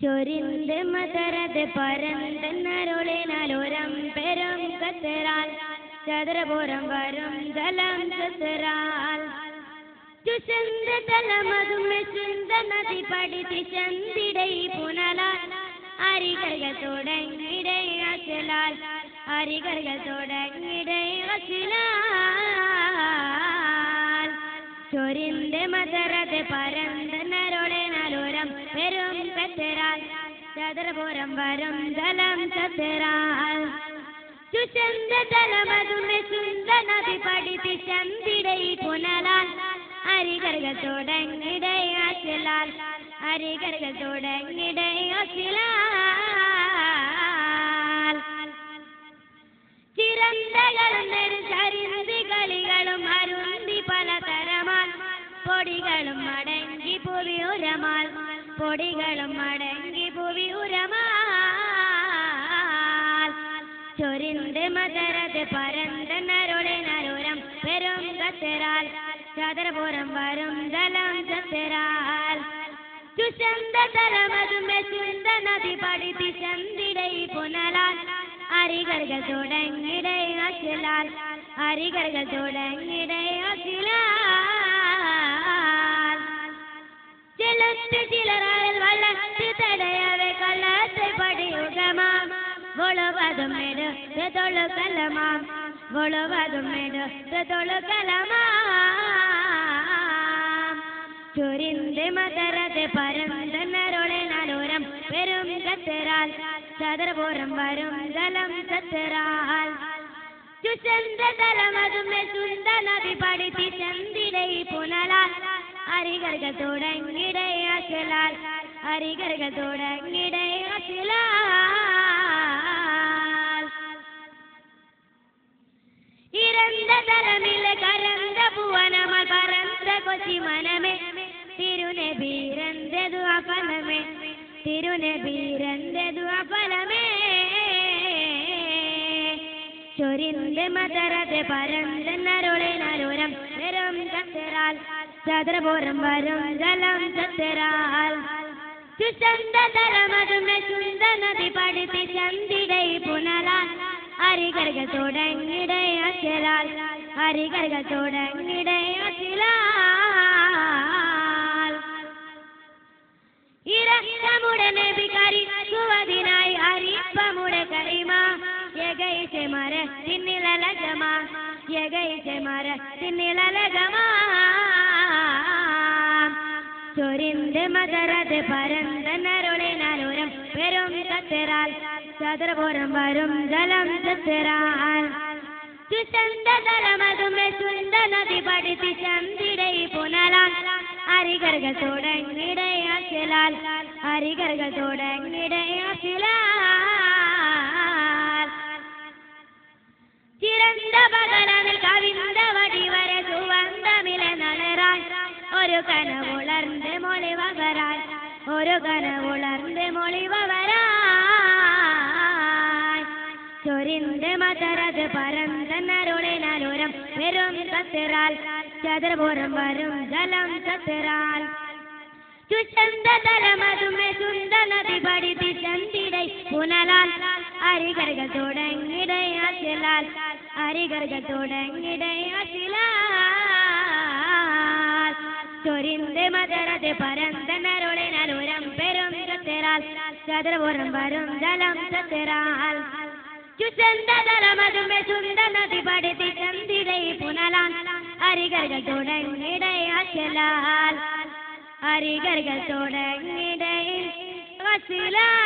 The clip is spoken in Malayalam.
ചൊരിന്ത് മതരത് പരന്തന്നരുളിനാലോരം പെരും കത്തരാൽ ചതുരപുരം വരും ജലം ചത്തരാൽ ചുശന്ത തലമതുമെ ചുന്ത നദി പഠിച്ച് ചന്തിടൈ പുനലാൽ അരികർകൾ തുടങ്ങിടൈ അച്ചലാൽ അരികർകൾ തുടങ്ങിടൈ അച്ചലാൽ ചൊരിന്ത് മതരത് പരന്തന്നരുളിനാലോരം പെരും കത്തരാൽ ചതുരപുരം വരും ജലം ചത്തരാൽ ചുശന്ത തലമതുമെ ചുന്ത നദി പഠിച്ച് ചന്തിടൈ പുനലാൽ അരികർകൾ തുടങ്ങിടൈ അച്ചലാൽ അരികർകൾ തുടങ്ങിടൈ അച്ചലാൽ ചിരന്തകളും നെടുചരിന്തി കളികളും അരുന്തി പലതരമാൽ പൊടികളും മടങ്ങി പുവി ഉരമാൽ പൊടികളും മടങ്ങി പുവി ഉരമാൽ ചൊരിന്ത് മതരത് പരന്തന്നരുളിനാലോരം പെരും കത്തരാൽ ചതുരപുരം വരും ജലം ചത്തരാൽ ചുശന്ത തലമതുമെ ചുന്ത നദി പഠിച്ച് ചന്തിടൈ പുനലാൽ അരികർകൾ തുടങ്ങിടൈ അച്ചലാൽ അരികർകൾ തുടങ്ങിടൈ അച്ചലാൽ ചെലുത്ത് ചിലറാൽ വള്ളത്ത് തടയവെ കള്ളത്തെ പടിയുകമാം വൊളുവതും എടുത്ത് തൊളുകലമാം വൊളുവതും എടുത്ത് തൊളുകലമാം ചൊരിന്ത് മതരത് പരന്തന്നരുളിനാലോരം പെരും കത്തരാൽ ചതുരപുരം വരും ജലം ചത്തരാൽ ചുശന്ത തലമതുമെ ചുന്ത നദി പഠിച്ച് ചന്തിടൈ പുനലാൽ അരികർകൾ തുടങ്ങിടൈ അച്ചലാൽ അരികർകൾ തുടങ്ങിടൈ അച്ചലാൽ ഇരന്ത തലമിലെ കരന്ത ഭുവനമൽ പരന്ത കൊച്ചി മനമേ തിരുനബീരന്തെതു അഫലമേ തിരുനബീരന്തെതു അഫലമേ ചൊരിന്ത് മതരത് പരന്തന്നരുളിനാലോരം പെരും കത്തരാൽ ചതുരപുരം വരും ജലം ചത്തരാൽ ചുശന്ത തലമതുമെ ചുന്ത നദി പഠിച്ച് ചന്തിടൈ പുനലാൽ അരികർകൾ തുടങ്ങിടൈ അച്ചലാൽ അരികർകൾ തുടങ്ങിടൈ അച്ചലാൽ ഇരക്കമുടെ നബി കരിക്കുവതിനായി അരിപ്പമുടെ കരിമ യഗൈസെ മരത്തിനിലലകമാ യഗൈസെ മരത്തിനിലലകമാ ചൊരിന്ത് മതരത് പരന്തന്നരുളിനാലോരം പെരും കത്തരാൽ ചതുരപുരം വരും ജലം ചത്തരാൽ ചുശന്ത തലമതുമെ ചുന്ത നദി പഠിച്ച് ചന്തിടൈ പുനലാൽ അരികർകൾ തുടങ്ങിടൈ അച്ചലാൽ അരികർകൾ തുടങ്ങിടൈ അച്ചലാൽ ചിരന്ത പകലനിൽ കവിന്ത വടി വരെ സുവന്തമിലെ നളരാൻ ഒരു കനവുളർന്ന് മൊളിവകരാൻ ഒരു കനവുളർന്ന് മൊളിവകരാൻ ചൊരിന്ത് മതരത് പരന്തന്നരുളിനാലോരം പെരും കത്തരാൽ ചതുരപുരം വരും ജലം ചത്തരാൽ ചുശന്ത തലമതുമെ ചുന്ത നദി പഠിച്ച് ചന്തിടൈ പുനലാൽ അരികർകൾ തുടങ്ങിടൈ അച്ചലാൽ അരികർകൾ തുടങ്ങിടൈ അച്ചലാൽ ചൊരിന്ത് മതരത് പരന്തന്നരുളിനാലോരം പെരും കത്തരാൽ ചതുരപുരം വരും ജലം ചത്തരാൽ ചുശന്ത തലമതുമെ ചുന്ത നദി പഠിച്ച് ചന്തിടൈ പുനലാൽ അരികർകൾ തുടങ്ങിടൈ അച്ചലാൽ അരികർകൾ തുടങ്ങിടൈ അച്ചലാൽ